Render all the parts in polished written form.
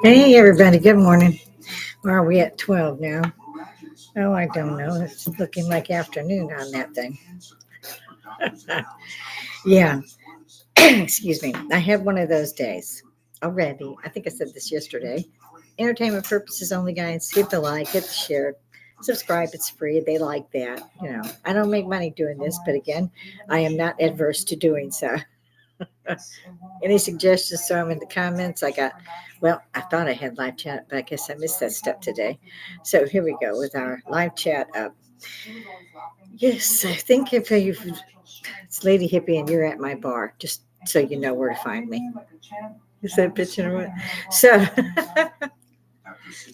Hey, everybody. Good morning. Where are we at 12 now? Oh, I don't know. It's looking like afternoon on that thing. Yeah. Excuse me. I have one of those days already. I think I said this yesterday. Entertainment purposes only, guys. Hit the like, hit the share, subscribe. It's free. They like that. I don't make money doing this, but again, I am not adverse to doing so. Any suggestions? Throw them in the comments. Well, I thought I had live chat, but I guess I missed that step today. So here we go with our live chat up. Yes, I think if it's Lady Hippie and you're at my bar, just so you know where to find me. Is that a picture or what? So,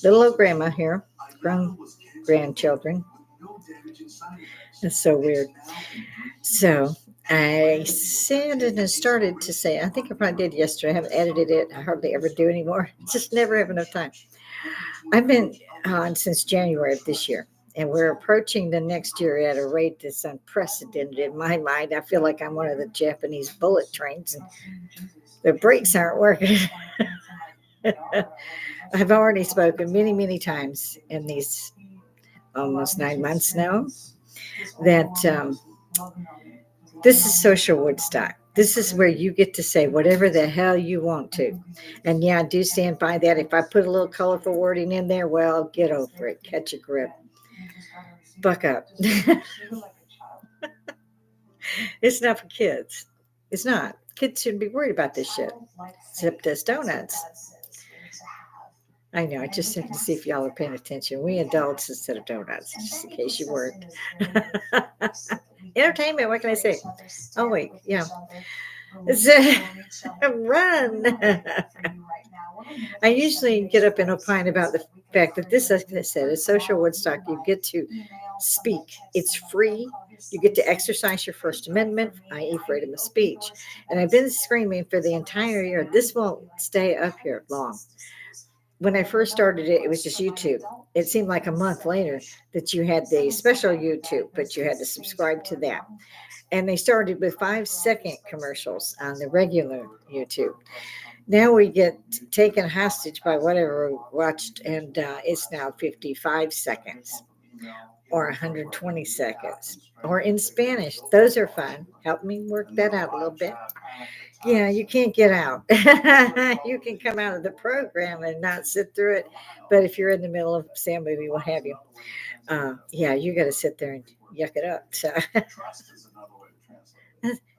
little old grandma here, grown grandchildren. That's so weird. So, I said and I started to say, I think I probably did yesterday. I haven't edited it. I hardly ever do anymore. Just never have enough time. I've been on since January of this year, and we're approaching the next year at a rate that's unprecedented in my mind. I feel like I'm one of the Japanese bullet trains, and the brakes aren't working. I've already spoken many, many times in these almost 9 months now that this is social Woodstock. This is where you get to say whatever the hell you want to. And yeah, I do stand by that. If I put a little colorful wording in there, well, get over it. Catch a grip. Buck up. It's not for kids. It's not. Kids shouldn't be worried about this shit. Except as donuts. I know. I just have to see if y'all are paying attention. We adults instead of donuts, just in case you weren't. Entertainment. What can I say? Oh wait, yeah. Run. I usually get up and opine about the fact that this, as I said, is social Woodstock. You get to speak. It's free. You get to exercise your First Amendment, i.e., freedom of speech. And I've been screaming for the entire year. This won't stay up here long. When I first started it, it was just YouTube. It seemed like a month later that you had the special YouTube, but you had to subscribe to that. And they started with 5-second commercials on the regular YouTube. Now we get taken hostage by whatever we watched, and it's now 55 seconds or 120 seconds or in Spanish. Those are fun. Help me work that out a little bit. Yeah, you can't get out. You can come out of the program and not sit through it. But if you're in the middle of say a movie, what have you, yeah, you got to sit there and yuck it up. So,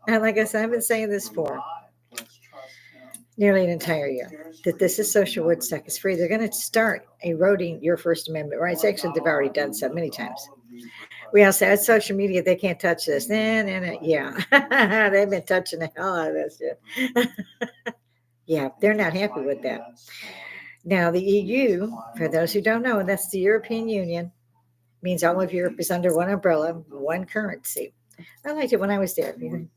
and like I said, I've been saying this for nearly an entire year that this is social Woodstock is free. They're going to start eroding your First Amendment rights. Actually, they've already done so many times. We all say it's social media. They can't touch this. Nah. Yeah, they've been touching the hell out of this shit. Yeah, they're not happy with that. Now, the EU, for those who don't know, that's the European Union, means all of Europe is under one umbrella, one currency. I liked it when I was there. You had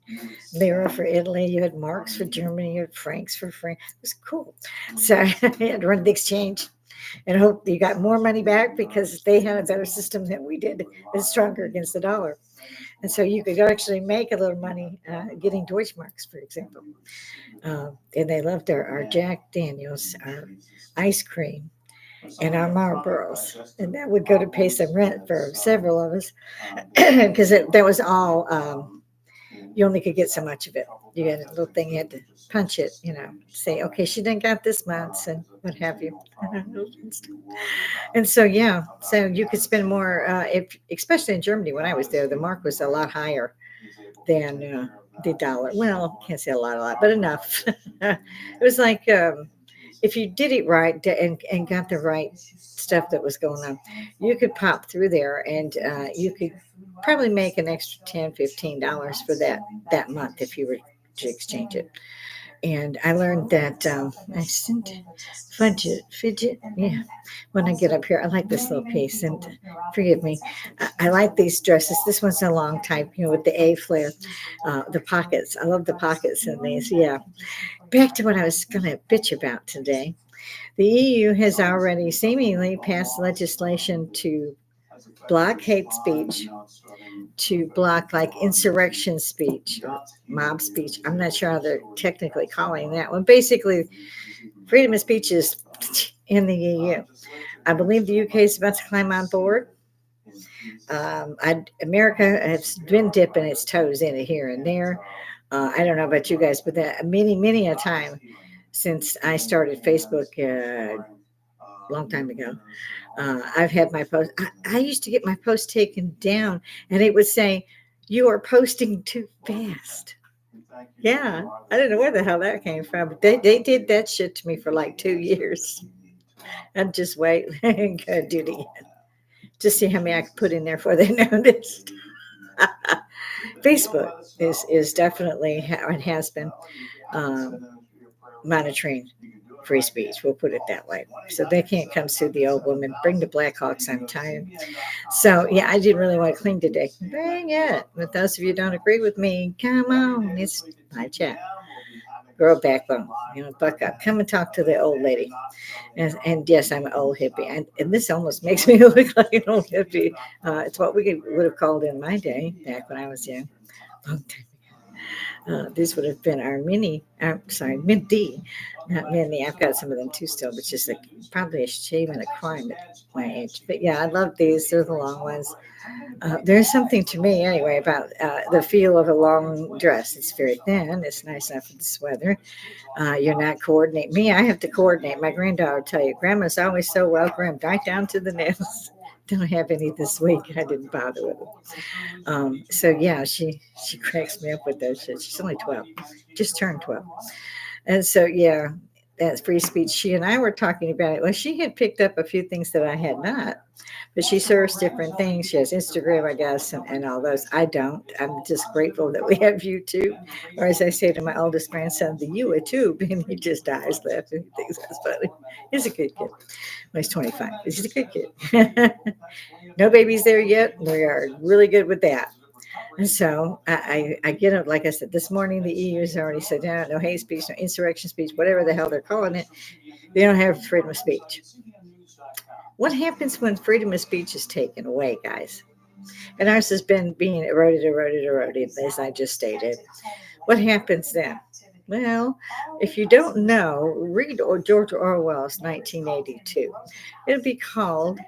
lira for Italy, you had marks for Germany, you had francs for France. It was cool. So I had to run the exchange and hope you got more money back because they had a better system than we did. It's stronger against the dollar. And so you could actually make a little money getting Deutschmarks, for example. And they loved our Jack Daniels, our ice cream, and our Marlboros. And that would go to pay some rent for several of us because that was all, you only could get so much of it. You had a little thing, you had to punch it, say, okay, she didn't got this month and what have you. And so, yeah, so you could spend more, especially in Germany when I was there, the mark was a lot higher than the dollar. Well, can't say a lot, but enough. It was like if you did it right and got the right stuff that was going on, you could pop through there and you could probably make an extra $10-15 for that month if you were to exchange it. And I learned that I sent fidget. Yeah, when I get up here, I like this little piece. And forgive me, I like these dresses. This one's a long type, with the A flare, the pockets. I love the pockets in these. Yeah. Back to what I was going to bitch about today. The EU has already seemingly passed legislation to block hate speech, to block like insurrection speech or mob speech. I'm not sure how they're technically calling that one. Basically, Freedom of speech is in the EU. I believe the UK is about to climb on board. America has been dipping its toes in it here and there. I don't know about you guys, but that many a time since I started Facebook a long time ago, I've had my post. I used to get my post taken down, and it would say, "You are posting too fast." Yeah, I don't know where the hell that came from, but they did that shit to me for like 2 years. I'd just wait and go do it again. Just see how many I could put in there before they noticed. Facebook is definitely and has been um, monitoring free speech. We'll put it that way. So they can't come sue the old woman. Bring the Blackhawks. I'm tired. So yeah, I didn't really want to clean today. Bring it. But those of you who don't agree with me, come on. It's my chat. Grow backbone. Buck up. Come and talk to the old lady. And yes, I'm an old hippie. And this almost makes me look like an old hippie. It's what we would have called in my day, back when I was young. Long time ago. This would have been our mid D, not mini. I've got some of them too still, but just like probably a shame and a crime at my age. But yeah, I love these. They're the long ones. There's something to me anyway about the feel of a long dress. It's very thin. It's nice enough for this weather. You're not coordinating. Me, I have to coordinate. My granddaughter will tell you, Grandma's always so well groomed, right down to the nails. Don't have any this week. I didn't bother with them. So yeah, she cracks me up with those shit. She's only 12, just turned 12, and so yeah, that's free speech. She and I were talking about it. Well, she had picked up a few things that I had not, but she serves different things. She has Instagram, I guess, and all those. I don't. I'm just grateful that we have YouTube, or as I say to my oldest grandson, the YouTube, and he just dies laughing. He thinks that's funny. He's a good kid. Well, he's 25. He's a good kid. No babies there yet. We are really good with that. And so I get it. Like I said, this morning, the EU has already said, no hate speech, no insurrection speech, whatever the hell they're calling it. They don't have freedom of speech. What happens when freedom of speech is taken away, guys? And ours has been being eroded, as I just stated. What happens then? Well, if you don't know, read George Orwell's 1982. It'll be called,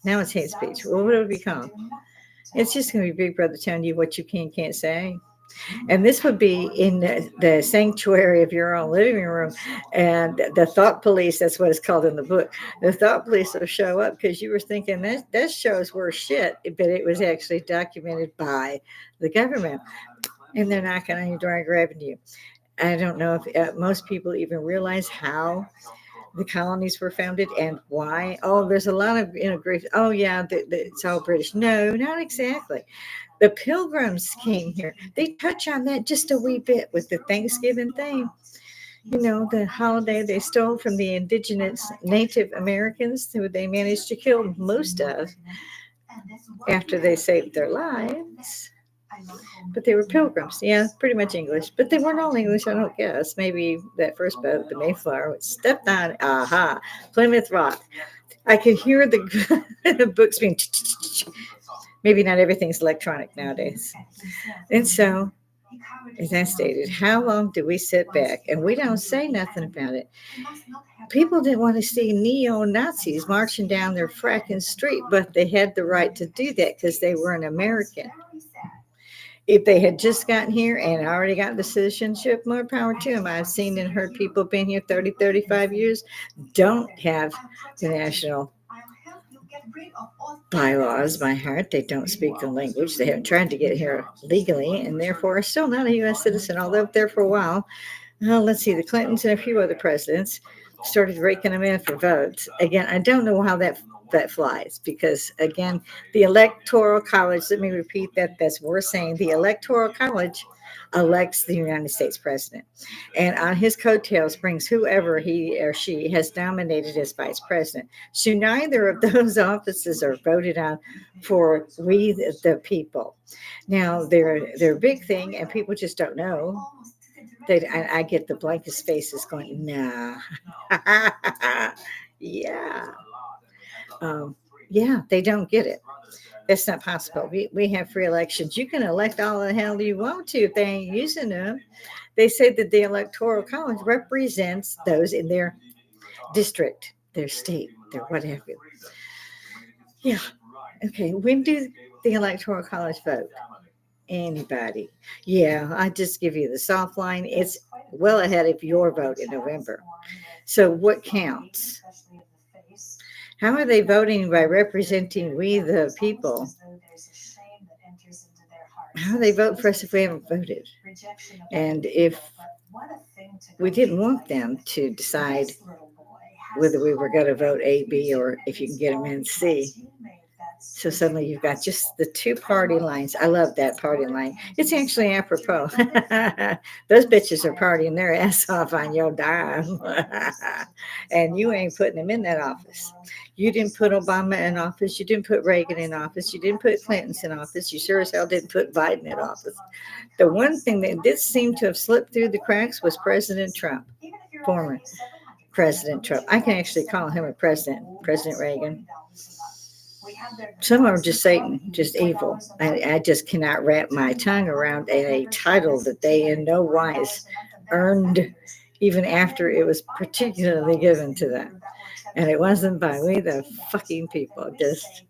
now it's hate speech. Well, what would it be called? It's just going to be Big Brother telling you what you can and can't say. And this would be in the sanctuary of your own living room. And the thought police, that's what it's called in the book. The thought police will show up because you were thinking that shows worse shit, but it was actually documented by the government. And they're knocking on your door and grabbing you. I don't know if most people even realize how the colonies were founded and why. Oh, there's a lot of grief. Oh, yeah, it's all British. No, not exactly. The Pilgrims came here. They touch on that just a wee bit with the Thanksgiving thing. The holiday they stole from the indigenous Native Americans, who they managed to kill most of after they saved their lives. But they were pilgrims. Yeah, pretty much English. But they weren't all English, I don't guess. Maybe that first boat, the Mayflower, was stepped on. Aha, Plymouth Rock. I could hear the books being. Maybe not everything's electronic nowadays. And so, as I stated, how long do we sit back and we don't say nothing about it? People didn't want to see neo-Nazis marching down their fracking street, but they had the right to do that because they were an American. If they had just gotten here and already got the citizenship, more power to them. I've seen and heard people been here 30, 35 years, don't have the national bylaws by heart. They don't speak the language. They haven't tried to get here legally and therefore are still not a U.S. citizen, although up there for a while. Well, let's see, the Clintons and a few other presidents started raking them in for votes. Again, I don't know how that flies because, again, the Electoral College, let me repeat that's what we're saying, the Electoral College elects the United States president. And on his coattails brings whoever he or she has nominated as vice president. So neither of those offices are voted on for we, the people. Now, they're a big thing, and people just don't know. I get the blankest faces going, nah. Yeah. Yeah, they don't get it. It's not possible. We have free elections. You can elect all the hell you want to if they ain't using them. They say that the Electoral College represents those in their district, their state, their whatever. Yeah. Okay. When do the Electoral College vote? Anybody. Yeah, I just give you the soft line. It's well ahead of your vote in November. So what counts? How are they voting by representing we the people? How do they vote for us if we haven't voted? And if we didn't want them to decide whether we were going to vote A, B, or if you can get them in C. So suddenly you've got just the two party lines. I love that party line. It's actually apropos. Those bitches are partying their ass off on your dime. And you ain't putting them in that office. You didn't put Obama in office. You didn't put Reagan in office. You didn't put Clinton in office. You sure as hell didn't put Biden in office. The one thing that did seem to have slipped through the cracks was President Trump, former President Trump. I can actually call him a president, President Reagan. Some are just Satan, just evil. I just cannot wrap my tongue around a title that they in no wise earned, even after it was particularly given to them. And it wasn't by we, the fucking people. Just,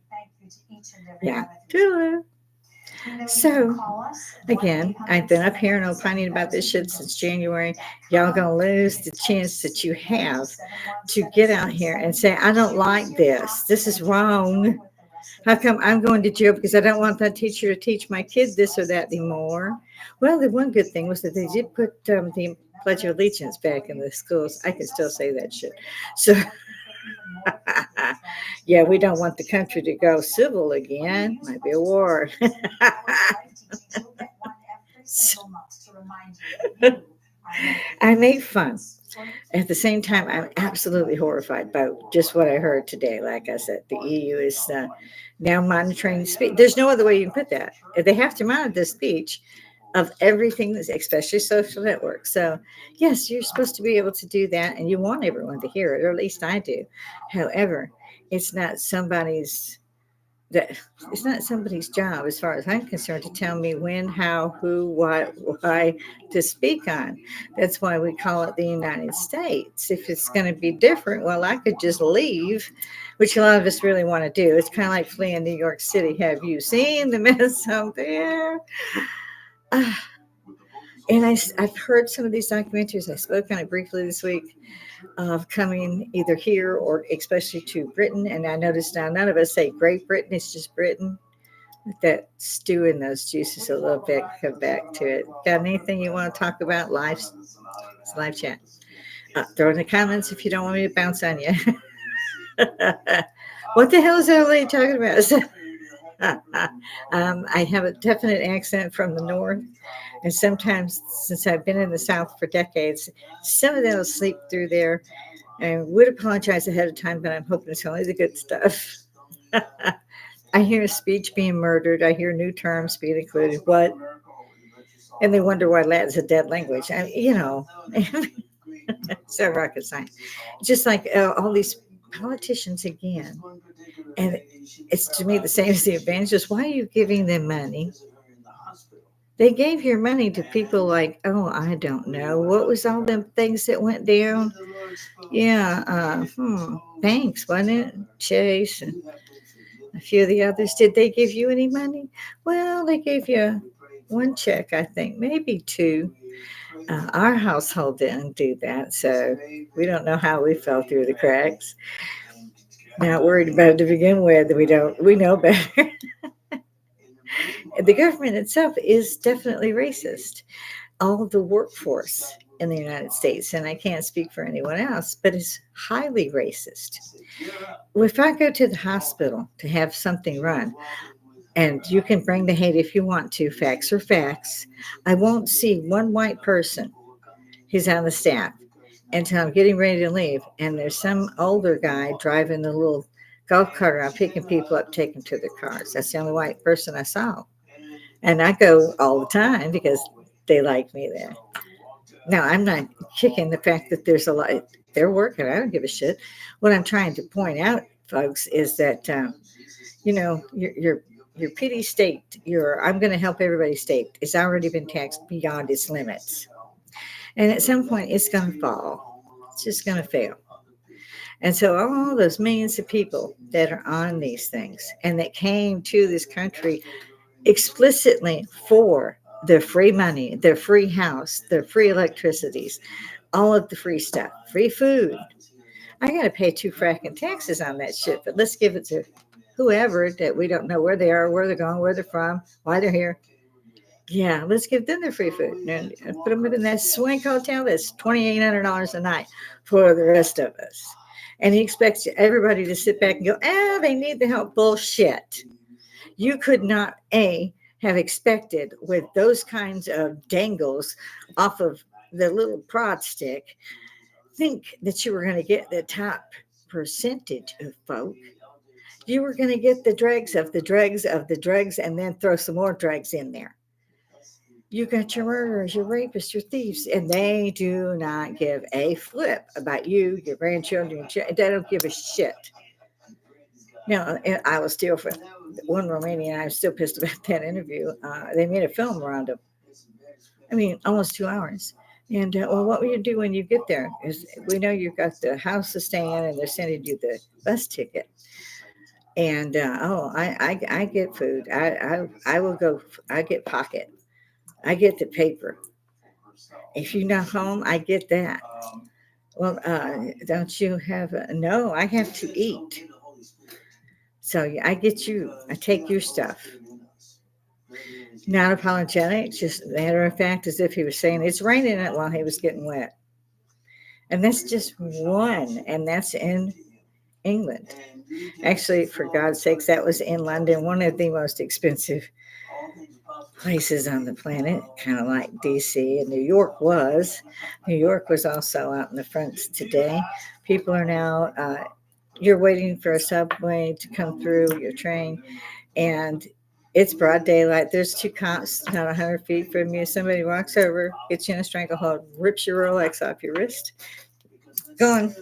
yeah. So, again, I've been up here and opining about this shit since January. Y'all gonna lose the chance that you have to get out here and say, I don't like this. This is wrong. How come I'm going to jail because I don't want that teacher to teach my kids this or that anymore? Well, the one good thing was that they did put the Pledge of Allegiance back in the schools. I can still say that shit. So, yeah, we don't want the country to go civil again. Might be a war. I make fun. At the same time, I'm absolutely horrified by just what I heard today. Like I said, the EU is now monitoring speech. There's no other way you can put that. They have to monitor the speech of everything, especially social networks. So, yes, you're supposed to be able to do that, and you want everyone to hear it, or at least I do. However, it's not somebody's job, as far as I'm concerned, to tell me when, how, who, what, why to speak on. That's why we call it the United States. If it's going to be different, well, I could just leave, which a lot of us really want to do. It's kind of like fleeing New York City. Have you seen the mess out there? And I've heard some of these documentaries. I spoke on it briefly this week of coming either here or especially to Britain. And I noticed now none of us say Great Britain. It's just Britain. Let that stew in those juices a little bit. Come back to it. Got anything you want to talk about? It's live chat. Throw in the comments if you don't want me to bounce on you. What the hell is that lady talking about? I have a definite accent from the north, and sometimes, since I've been in the South for decades, some of them will sleep through there. And would apologize ahead of time, but I'm hoping it's only the good stuff. I hear speech being murdered. I hear new terms being included. What? And they wonder why Latin's a dead language. It's a rocket science. Just like all these politicians again. And it's to me the same as the evangelists. Why are you giving them money? They gave your money to people like, oh, I don't know. What was all them things that went down? Yeah, banks, wasn't it? Chase and a few of the others. Did they give you any money? Well, they gave you one check, I think, maybe two. Our household didn't do that, so we don't know how we fell through the cracks. Not worried about it to begin with. We know better. The government itself is definitely racist. All the workforce in the United States, and I can't speak for anyone else, but it's highly racist. If I go to the hospital to have something run, and you can bring the hate if you want to, facts are facts, I won't see one white person who's on the staff until I'm getting ready to leave, and there's some older guy driving the little golf cart around, picking people up, taking them to their cars. That's the only white person I saw. And I go all the time because they like me there. Now, I'm not kicking the fact that there's a lot. They're working. I don't give a shit. What I'm trying to point out, folks, is that, you're your pity state, your I'm going to help everybody state, has already been taxed beyond its limits. And at some point, it's going to fall. It's just going to fail. And so, all those millions of people that are on these things and that came to this country explicitly for their free money, their free house, their free electricities, all of the free stuff, free food. I got to pay 2 fracking taxes on that shit, but let's give it to whoever that we don't know where they are, where they're going, where they're from, why they're here. Yeah, let's give them their free food and put them in that swank hotel that's $2,800 a night for the rest of us. And he expects everybody to sit back and go, they need the help. Bullshit. You could not, have expected with those kinds of dangles off of the little prod stick, think that you were going to get the top percentage of folk. You were going to get the dregs of the dregs of the dregs and then throw some more dregs in there. You got your murderers, your rapists, your thieves, and they do not give a flip about you, your grandchildren. They don't give a shit. Now, I was still for one Romanian. I'm still pissed about that interview. They made a film around him. I mean, almost 2 hours. And well, what will you do when you get there? Is we know you've got the house to stay in, and they're sending you the bus ticket. And I get food. I will go. I get pocket. I get the paper. If you're not home, I get that. Well, don't you have? No, I have to eat. So I get you. I take your stuff. Not apologetic, just matter of fact, as if he was saying it's raining it while he was getting wet. And that's just one, and that's in England. Actually, for God's sakes, that was in London, one of the most expensive places on the planet, kind of like DC and New York was. New York was also out in the front today. People are now, you're waiting for a subway to come through, your train, and it's broad daylight. There's 2 cops not 100 feet from you. Somebody walks over, gets you in a stranglehold, rips your Rolex off your wrist. Gone.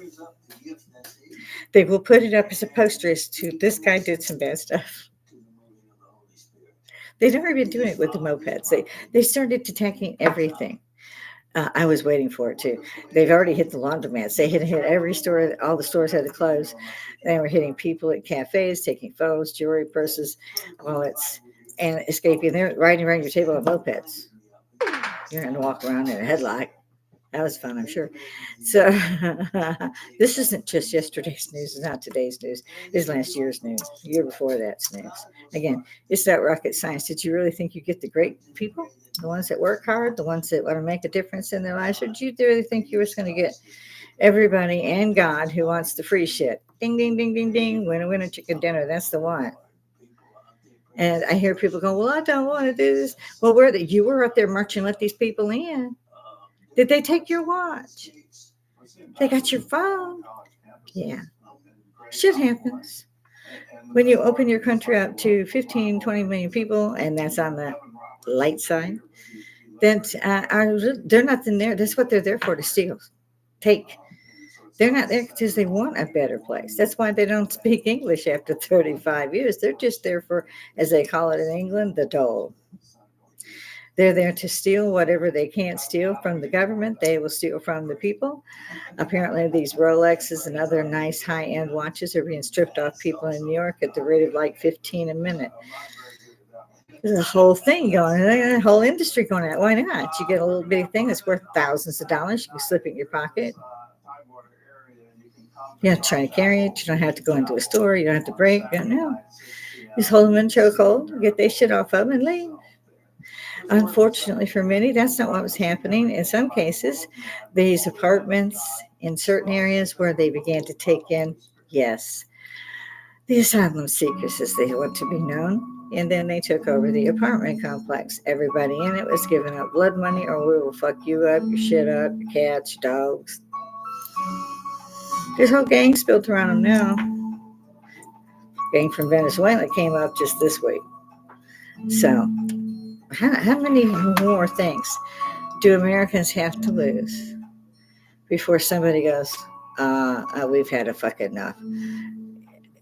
They will put it up as a poster as to this guy did some bad stuff. They'd already been doing it with the mopeds. They started attacking everything. I was waiting for it too. They've already hit the laundromats. They had hit every store. All the stores had to close. They were hitting people at cafes, taking photos, jewelry, purses, wallets, and escaping. They're riding around your table on mopeds. You're going to walk around in a headlight. That was fun, I'm sure. So this isn't just yesterday's news. It's not today's news. It's last year's news. The year before that's news. Again, it's not rocket science. Did you really think you get the great people? The ones that work hard? The ones that want to make a difference in their lives? Or did you really think you were just going to get everybody and God who wants the free shit? Ding, ding, ding, ding, ding. Winner, chicken dinner. That's the one. And I hear people go, well, I don't want to do this. Well, you were up there marching, let these people in. Did they take your watch? They got your phone? Yeah. Shit happens. When you open your country up to 15, 20 million people, and that's on the light side, then they're not in there. That's what they're there for, to steal, take. They're not there because they want a better place. That's why they don't speak English after 35 years. They're just there for, as they call it in England, the dole. They're there to steal whatever they can't steal from the government. They will steal from the people. Apparently, these Rolexes and other nice high-end watches are being stripped off people in New York at the rate of like 15 a minute. There's a whole thing going on, a whole industry going on. Why not? You get a little bitty thing that's worth thousands of dollars. You can slip it in your pocket. You're not trying to carry it. You don't have to go into a store. You don't have to break. No. Just hold them in chokehold, get their shit off of them, and leave. Unfortunately for many, that's not what was happening. In some cases, these apartments in certain areas where they began to take in, yes, the asylum seekers, as they want to be known, and then they took over the apartment complex. Everybody in it was giving up blood money, or we will fuck you up, your shit up, your cats, your dogs. There's whole gangs built around them now. Gang from Venezuela came up just this week. So, how many more things do Americans have to lose before somebody goes, we've had a fuck enough?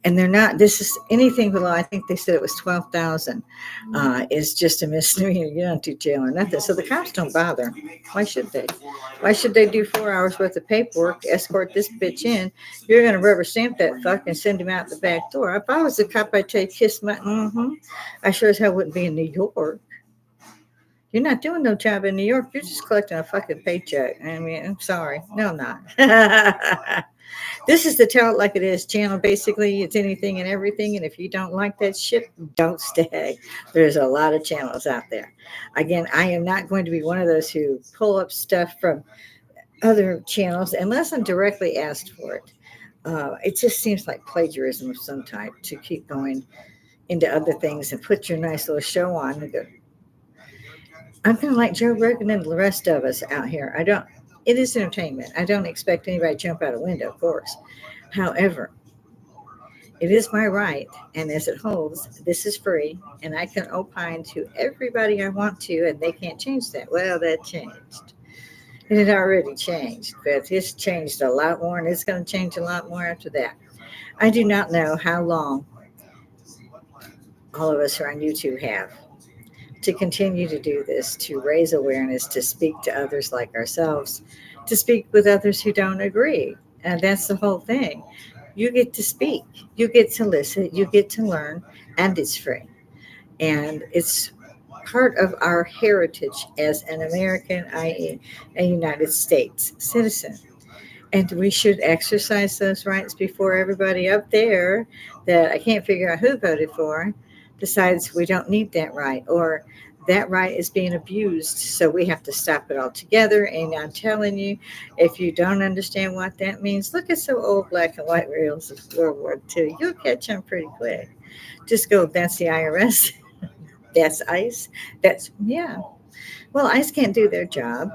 And they're not. This is anything below. I think they said it was 12,000. Is just a misdemeanor. You don't do jail or nothing. So the cops don't bother. Why should they? Why should they do 4 hours worth of paperwork to escort this bitch in? You're gonna rubber stamp that fuck and send him out the back door. If I was a cop, I'd say kiss my. I sure as hell wouldn't be in New York. You're not doing no job in New York. You're just collecting a fucking paycheck. I mean, I'm sorry. No, I'm not. This is the Tell It Like It Is channel. Basically, it's anything and everything. And if you don't like that shit, don't stay. There's a lot of channels out there. Again, I am not going to be one of those who pull up stuff from other channels unless I'm directly asked for it. It just seems like plagiarism of some type to keep going into other things and put your nice little show on and go, I'm kind of like Joe Rogan and the rest of us out here. It is entertainment. I don't expect anybody to jump out a window, of course. However, it is my right, and as it holds, this is free, and I can opine to everybody I want to, and they can't change that. Well, that changed. It had already changed, but it's changed a lot more, and it's going to change a lot more after that. I do not know how long all of us who are on YouTube have to continue to do this, to raise awareness, to speak to others like ourselves, to speak with others who don't agree. And that's the whole thing. You get to speak, you get to listen, you get to learn, and it's free. And it's part of our heritage as an American, i.e., a United States citizen. And we should exercise those rights before everybody up there that I can't figure out who voted for decides we don't need that right or that right is being abused. So we have to stop it altogether. And I'm telling you, if you don't understand what that means, look at some old black and white reels of World War II. You'll catch on pretty quick. Just go, that's the IRS. That's ICE. Yeah. Well, ICE can't do their job.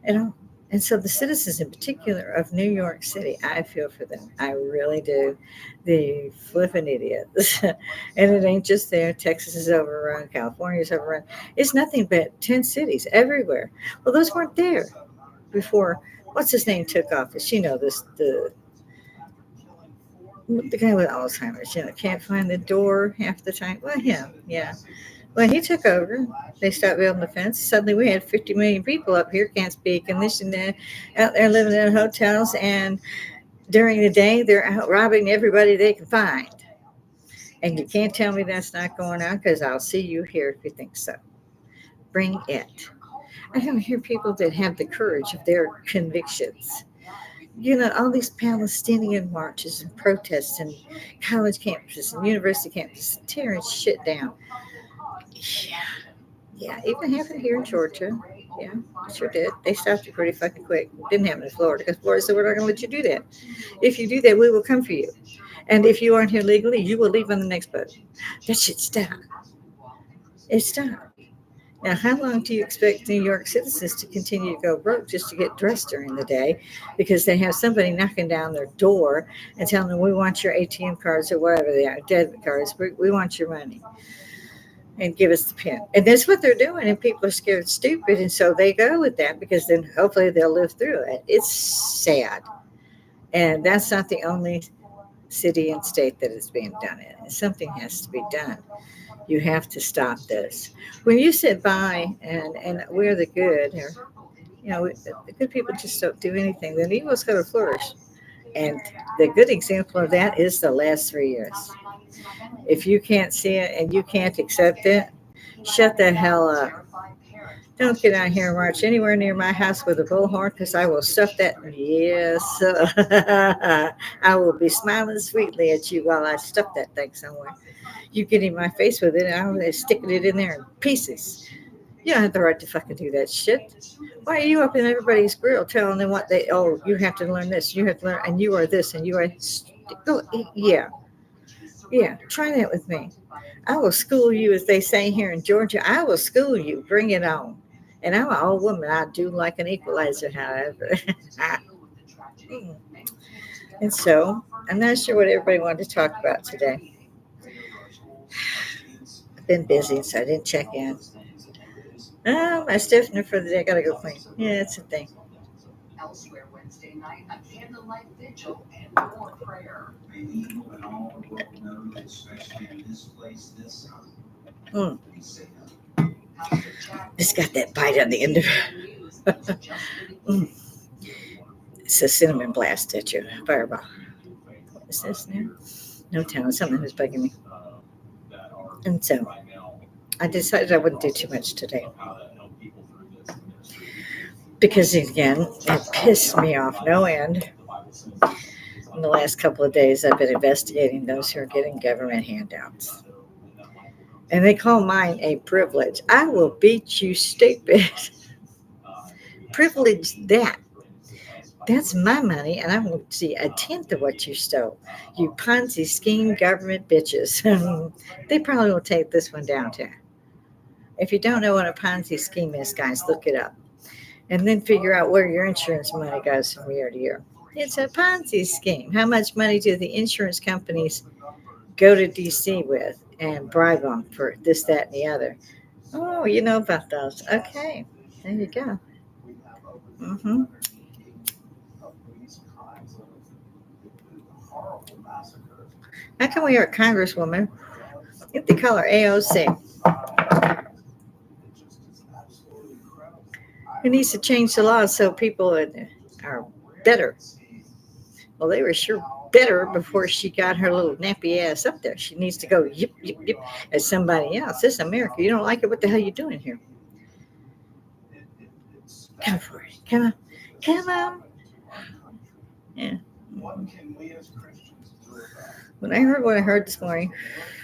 You know, and so the citizens in particular of New York City, I feel for them. I really do. The flipping idiots. And it ain't just there. Texas is overrun. California is overrun. It's nothing but 10 cities everywhere. Well, those weren't there before. What's his name took office? You know, the guy with Alzheimer's, can't find the door half the time. Well, him, yeah. When he took over, they stopped building the fence. Suddenly, we had 50 million people up here, can't speak, and this and that, out there living in hotels. And during the day, they're out robbing everybody they can find. And you can't tell me that's not going on because I'll see you here if you think so. Bring it. I don't hear people that have the courage of their convictions. All these Palestinian marches and protests and college campuses and university campuses tearing shit down. Yeah. Yeah, even happened here in Georgia. Yeah, sure did. They stopped it pretty fucking quick. Didn't happen in Florida because Florida said, we're not going to let you do that. If you do that, we will come for you. And if you aren't here legally, you will leave on the next boat. That shit stopped. It stopped. Now, how long do you expect New York citizens to continue to go broke just to get dressed during the day because they have somebody knocking down their door and telling them, we want your ATM cards or whatever they are, debit cards, we want your money. And give us the pin. And that's what they're doing. And people are scared stupid. And so they go with that because then hopefully they'll live through it. It's sad. And that's not the only city and state that it's being done in. Something has to be done. You have to stop this. When you sit by and we're the good, or, the good people just don't do anything, then evil's going to flourish. And the good example of that is the last 3 years. If you can't see it and you can't accept it, shut the hell up. Don't get out here and march anywhere near my house with a bullhorn because I will stuff that. Yes. I will be smiling sweetly at you while I stuff that thing somewhere. You get in my face with it, and I'll be sticking it in there in pieces. You don't have the right to fucking do that shit. Why are you up in everybody's grill telling them you have to learn this, you have to learn, and you are this, and you are. Go, yeah. Yeah, try that with me. I will school you, as they say here in Georgia. I will school you. Bring it on. And I'm an old woman. I do like an equalizer, however. And so, I'm not sure what everybody wanted to talk about today. I've been busy, so I didn't check in. Oh, my stiffener for the day. I gotta go clean. Yeah, it's a thing. Mm. It's got that bite on the end of it. Mm. It's a cinnamon blast at you, fireball. What is this now? No telling. Something was bugging me. And so I decided I wouldn't do too much today. Because again, it pissed me off no end. In the last couple of days, I've been investigating those who are getting government handouts. And they call mine a privilege. I will beat you stupid. Privilege that. That's my money, and I won't see a tenth of what you stole. You Ponzi scheme government bitches. They probably will take this one down too. If you don't know what a Ponzi scheme is, guys, look it up. And then figure out where your insurance money goes from year to year. It's a Ponzi scheme. How much money do the insurance companies go to DC with and bribe them for this, that, and the other? Oh, you know about those. Okay, there you go. Mm-hmm. How come we are a congresswoman? Get the color AOC. Who needs to change the law so people are better? Well, they were sure better before she got her little nappy ass up there. She needs to go yip, yip, yip as somebody else. This is America. You don't like it? What the hell are you doing here? Come for it. Come on. Come on. Yeah. When I heard what I heard this morning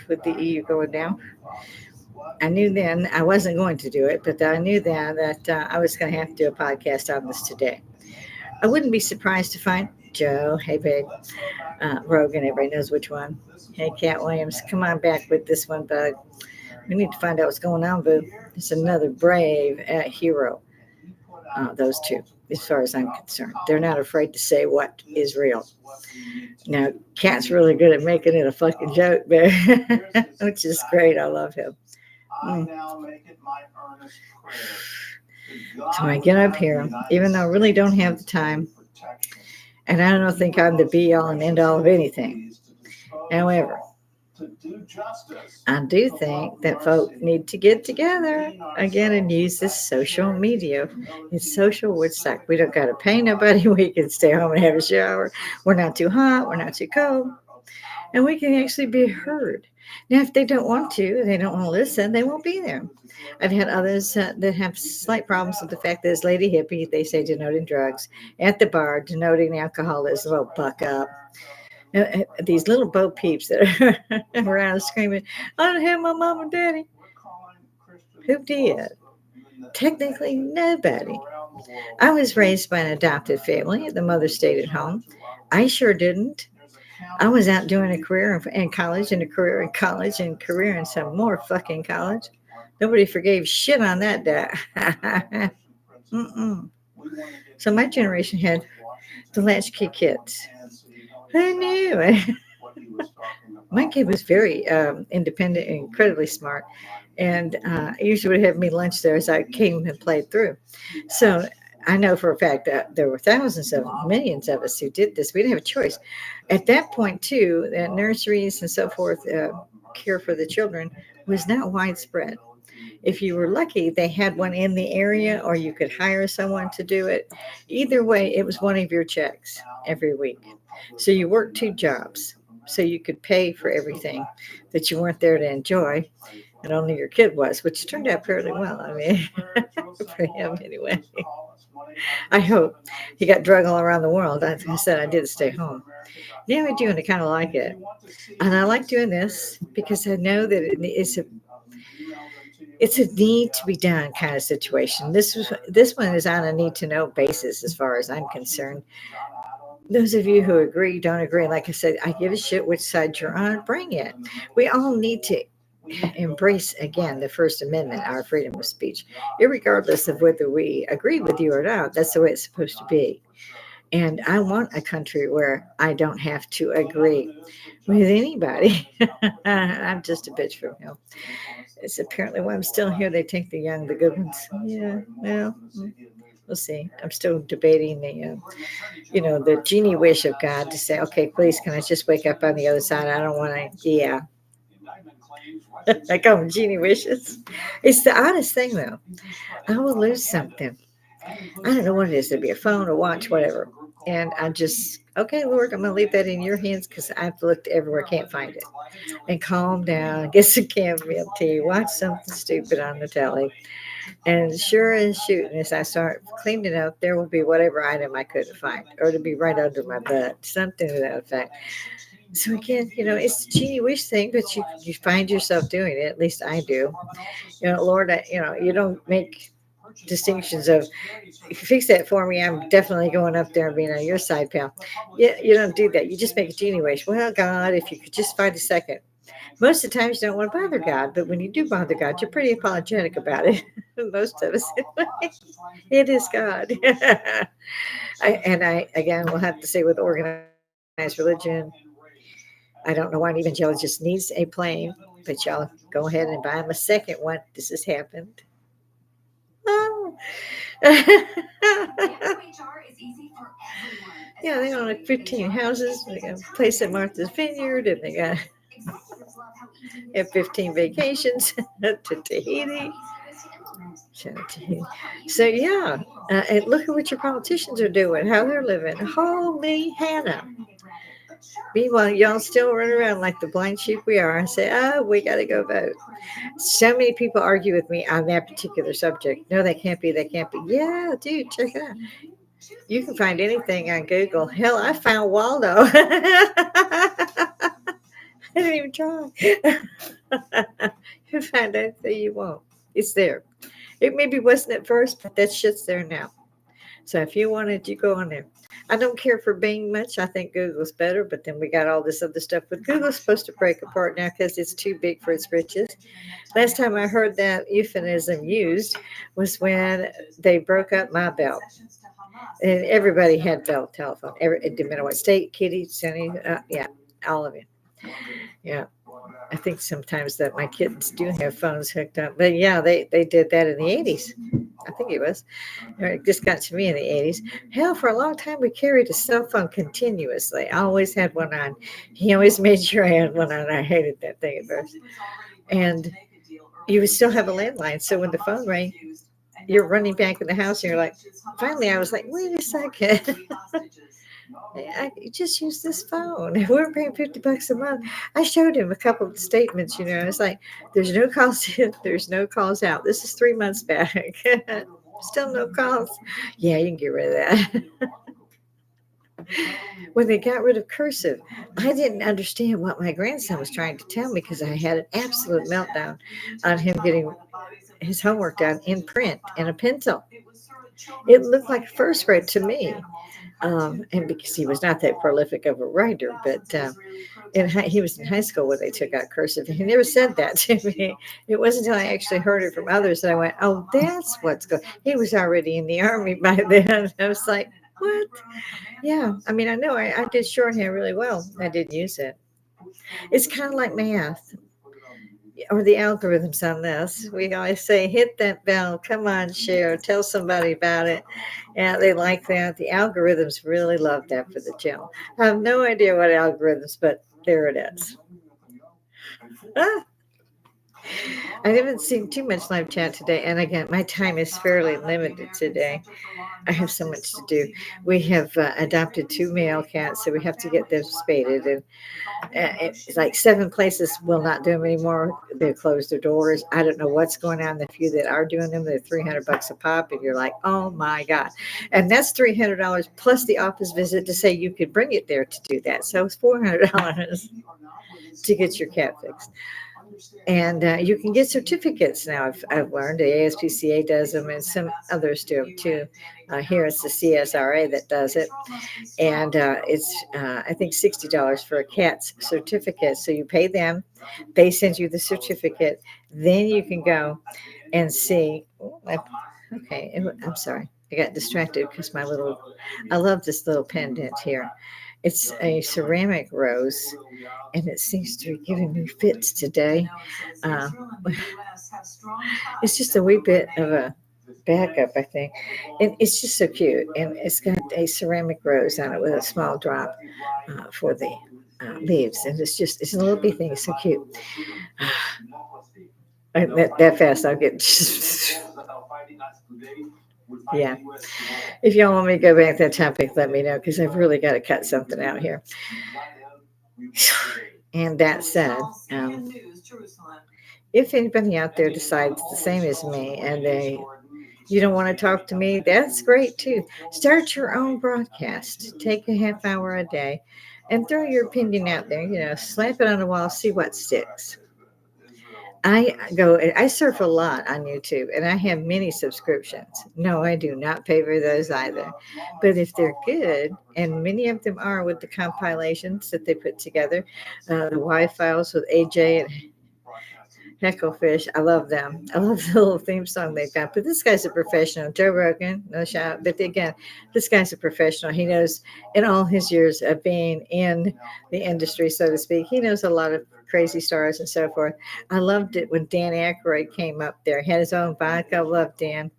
with the EU going down, I knew then I wasn't going to do it, but I knew then that I was going to have to do a podcast on this today. I wouldn't be surprised to find Joe, hey babe, Rogan, everybody knows which one. Hey, Cat Williams, come on back with this one, bud. We need to find out what's going on, boo. It's another brave hero. Those two, as far as I'm concerned. They're not afraid to say what is real. Now, Cat's really good at making it a fucking joke, but which is great. I love him. So I get up here, even though I really don't have the time, and I don't think I'm the be all and end all of anything. However, I do think that folks need to get together again and use this social media. It's social Woodstock. We don't got to pay nobody. We can stay home and have a shower. We're not too hot. We're not too cold. And we can actually be heard. Now, if they don't want to, they don't want to listen, they won't be there. I've had others that have slight problems with the fact that this lady hippie, they say denoting drugs, at the bar, denoting alcoholism. Oh, buck up. These little Bo Peeps that are around screaming, I don't have my mom and daddy. Who did? Technically, nobody. I was raised by an adopted family. The mother stayed at home. I sure didn't. I was out doing a career in college and a career in college and career in some more fucking college. Nobody forgave shit on that day. So my generation had the latchkey kids. Who knew? My kid was very independent and incredibly smart. And usually would have me lunch there as I came and played through. So I know for a fact that there were thousands of millions of us who did this. We didn't have a choice. At that point, too, that nurseries and so forth, care for the children was not widespread. If you were lucky, they had one in the area or you could hire someone to do it. Either way, it was one of your checks every week. So you worked two jobs so you could pay for everything that you weren't there to enjoy. And only your kid was, which turned out fairly well. I mean, for him anyway. I hope he got drug all around the world. As I said, I did stay home. Yeah, I do, and I kind of like it. And I like doing this because I know that it's a need to be done kind of situation. This one is on a need to know basis as far as I'm concerned. Those of you who agree, don't agree. Like I said, I give a shit which side you're on. Bring it. We all need to embrace again the First Amendment, our freedom of speech, irregardless of whether we agree with you or not. That's the way it's supposed to be. And I want a country where I don't have to agree with anybody. I'm just a bitch from hell. It's apparently why I'm still here. They take the young, the good ones. Yeah, well, We'll see. I'm still debating the genie wish of God to say, okay, please, can I just wake up on the other side? I don't want to, yeah. I call them genie wishes. It's the oddest thing, though. I will lose something. I don't know what it is. It'd be a phone, a watch, whatever. And I just, okay, Lord, I'm going to leave that in your hands because I've looked everywhere, can't find it. And calm down, get some chamomile tea, watch something stupid on the telly. And sure as shooting, as I start cleaning it up, there will be whatever item I couldn't find, or to be right under my butt, something to that effect. So again, it's the genie wish thing, but you find yourself doing it. At least I do. Lord, you don't make distinctions of if you fix that for me, I'm definitely going up there and being on your side, pal. Yeah, you don't do that. You just make a genie wish. Well, God, if you could just find a second. Most of the times you don't want to bother God, but when you do bother God, you're pretty apologetic about it. Most of us, it is God. I again will have to say with organized religion, I don't know why an evangelist needs a plane, but y'all go ahead and buy him a second one. This has happened. Oh. Yeah, they own like 15 houses. They got a place at Martha's Vineyard, and they got have 15 vacations to Tahiti. So yeah, and look at what your politicians are doing, how they're living. Holy Hannah! Meanwhile, y'all still run around like the blind sheep we are. I say, oh, we got to go vote. So many people argue with me on that particular subject. No, that can't be. That can't be. Yeah, dude, check it out. You can find anything on Google. Hell, I found Waldo. I didn't even try. You find anything you want. It's there. It maybe wasn't at first, but that shit's there now. So if you wanted, you go on there. I don't care for Bing much. I think Google's better, but then we got all this other stuff. But Google's supposed to break apart now because it's too big for its britches. Last time I heard that euphemism used was when they broke up my bell. And everybody had bell telephone. It didn't matter what state, Kitty, Sunny, yeah, all of it. Yeah. I think sometimes that my kids do have phones hooked up. But yeah, they did that in the 80s. I think it was. Or it just got to me in the 80s. Hell, for a long time, we carried a cell phone continuously. I always had one on. He always made sure I had one on. I hated that thing at first. And you would still have a landline. So when the phone rang, you're running back in the house and you're like, finally, I was like, wait a second. I just use this phone. We're paying $50 a month. I showed him a couple of statements, It's like, there's no calls in, there's no calls out. This is 3 months back. Still no calls. Yeah, you can get rid of that. When they got rid of cursive, I didn't understand what my grandson was trying to tell me because I had an absolute meltdown on him getting his homework done in print and a pencil. It looked like first grade to me. And because he was not that prolific of a writer, but he was in high school when they took out cursive. He never said that to me. It wasn't until I actually heard it from others that I went, "Oh, that's what's going." He was already in the army by then. I was like, "What?" Yeah, I mean, I know I did shorthand really well. I did use it. It's kind of like math or the algorithms on this. We always say, hit that bell, come on, share, tell somebody about it. Yeah, they like that. The algorithms really love that for the channel. I have no idea what algorithms, but there it is. Ah, I haven't seen too much live chat today. And again, my time is fairly limited today. I have so much to do. We have adopted 2 male cats, so we have to get them spaded. And it's like 7 places will not do them anymore. They closed their doors. I don't know what's going on. The few that are doing them, they're $300 a pop, and you're like, oh my god! And that's $300 plus the office visit to say you could bring it there to do that. So it's $400 to get your cat fixed. And you can get certificates now. I've learned the ASPCA does them, and some others do them too. Here it's the CSRA that does it, and it's I think $60 for a cat's certificate. So you pay them, they send you the certificate, then you can go and see. Okay, I'm sorry, I got distracted because I love this little pendant here. It's a ceramic rose, and it seems to be giving me fits today. Uh, it's just a wee bit of a backup, I think. And it's just so cute. And it's got a ceramic rose on it with a small drop for the leaves. And it's a little bitty thing. It's so cute. That fast, I'll get. Yeah. If y'all want me to go back to that topic, let me know because I've really got to cut something out here. And that said, if anybody out there decides the same as me and you don't want to talk to me, that's great too. Start your own broadcast. Take a half hour a day and throw your opinion out there. Slap it on the wall, see what sticks. I surf a lot on YouTube and I have many subscriptions. No, I do not pay for those either. But if they're good, and many of them are with the compilations that they put together, the Y files with AJ and Hecklefish, I love them. I love the little theme song they've got. But this guy's a professional. Joe Rogan, no shout. But again, this guy's a professional. He knows, in all his years of being in the industry, so to speak, he knows a lot of crazy stars and so forth. I loved it when Dan Aykroyd came up there. He had his own vodka. I love Dan.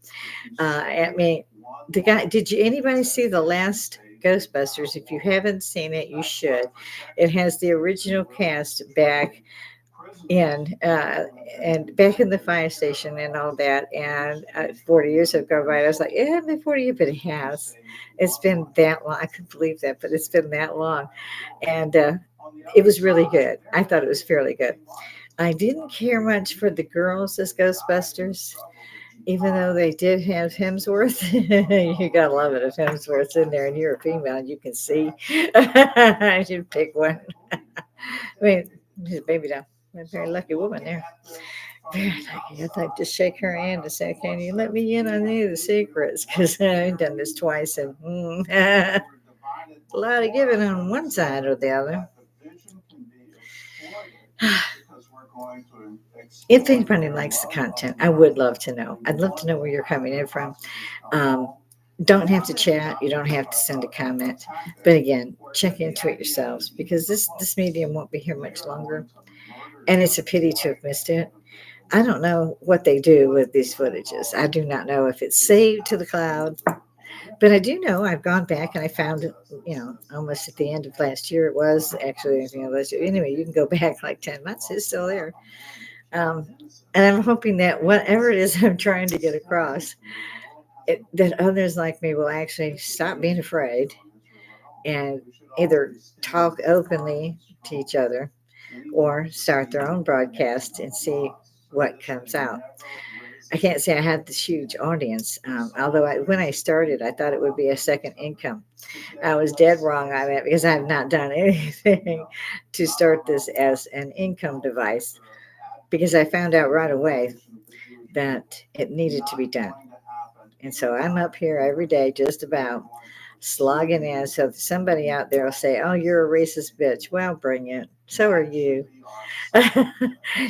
I mean, the guy. Did you anybody see the last Ghostbusters? If you haven't seen it, you should. It has the original cast back in and back in the fire station and all that. And 40 years have gone by. I was like, it hasn't been 40 years, but it has. It's been that long. I couldn't believe that, but it's been that long. And it was really good. I thought it was fairly good. I didn't care much for the girls as Ghostbusters, even though they did have Hemsworth. You gotta love it if Hemsworth's in there and you're a female and you can see. I should pick one. I mean, she's a baby doll. A very lucky woman there. Very lucky. I'd like to shake her hand and say, "Can you let me in on any of the secrets?" Because I've done this twice, and a lot of giving on one side or the other. If anybody likes the content, I would love to know. I'd love to know where you're coming in from. Um, don't have to chat. You don't have to send a comment. But again, check into it yourselves because this medium won't be here much longer. And it's a pity to have missed it. I don't know what they do with these footages. I do not know if it's saved to the cloud, but I do know I've gone back and I found it, almost at the end of last year. It was actually, last year. Anyway, you can go back like 10 months. It's still there. Um, and I'm hoping that whatever it is I'm trying to get across, that others like me will actually stop being afraid and either talk openly to each other or start their own broadcast and see what comes out. I can't say I had this huge audience, although when I started, I thought it would be a second income. I was dead wrong on that because I have not done anything to start this as an income device because I found out right away that it needed to be done. And so I'm up here every day just about slogging in. So if somebody out there will say, "Oh, you're a racist bitch," well, bring it. So are you.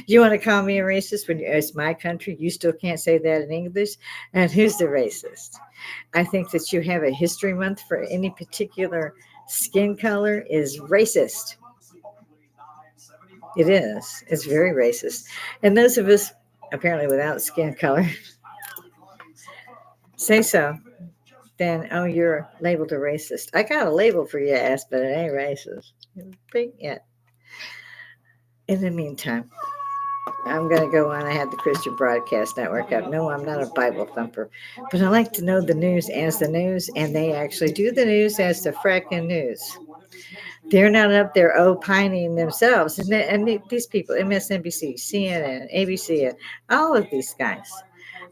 You want to call me a racist when it's my country? You still can't say that in English. And who's the racist? I think that you have a history month for any particular skin color is racist. It is. It's very racist. And those of us apparently without skin color say so. Then, oh, you're labeled a racist. I got a label for your ass, but it ain't racist. Big yet. In the meantime, I'm going to go on. I had the Christian Broadcast Network up. No, I'm not a Bible thumper, but I like to know the news as the news, and they actually do the news as the fracking news. They're not up there opining themselves. And these people, MSNBC, CNN, ABC, and all of these guys,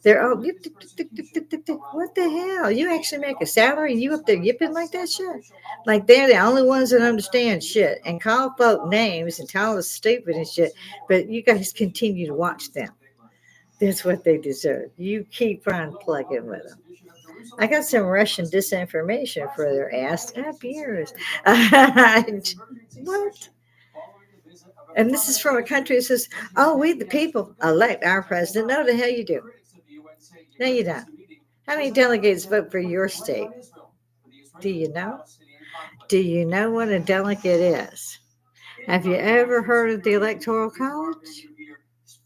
they're all, what the hell? You actually make a salary and you up there yipping like that shit? Like they're the only ones that understand shit and call folk names and tell us stupid and shit. But you guys continue to watch them. That's what they deserve. You keep on plugging with them. I got some Russian disinformation for their ass. Up yours. What? And this is from a country that says, "Oh, we the people elect our president." No, the hell you do. No, you don't. How many delegates vote for your state? Do you know? Do you know what a delegate is? Have you ever heard of the Electoral College?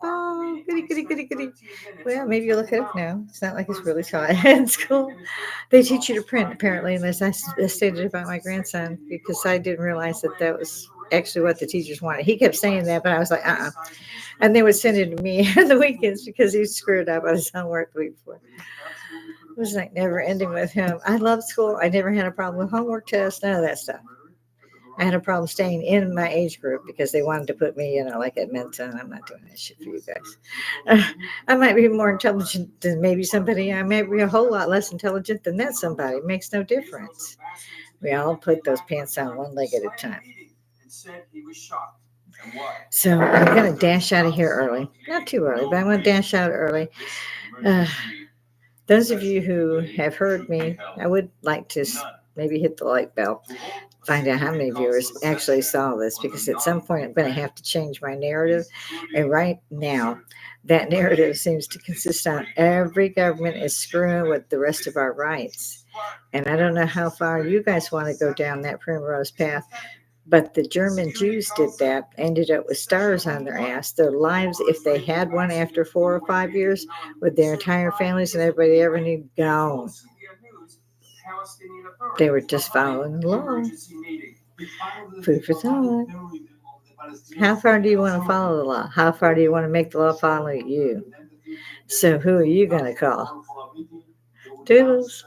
Oh, goody, goody, goody, goody. Well, maybe you look it up now. It's not like it's really taught in school. They teach you to print, apparently, unless I stated about my grandson, because I didn't realize that that was actually what the teachers wanted. He kept saying that, but I was like, And they would send it to me on the weekends because he screwed up on his homework the week before. It was like never ending with him. I loved school. I never had a problem with homework tests, none of that stuff. I had a problem staying in my age group because they wanted to put me, like at Mensa, and I'm not doing that shit for you guys. I might be more intelligent than maybe somebody. I might be a whole lot less intelligent than that somebody. It makes no difference. We all put those pants on one leg at a time. So I'm going to dash out of here early. Not too early, but I'm going to dash out early. Those of you who have heard me, I would like to maybe hit the like bell. Find out how many viewers actually saw this, because at some point I'm going to have to change my narrative. And right now, that narrative seems to consist on every government is screwing with the rest of our rights. And I don't know how far you guys want to go down that primrose path, but the German Jews did that, ended up with stars on their ass. Their lives, if they had one after 4 or 5 years, with their entire families and everybody they ever knew gone. They were just following the law. Food for thought. How far do you want to follow the law? How far do you want to make the law follow you? So who are you going to call? Doodles.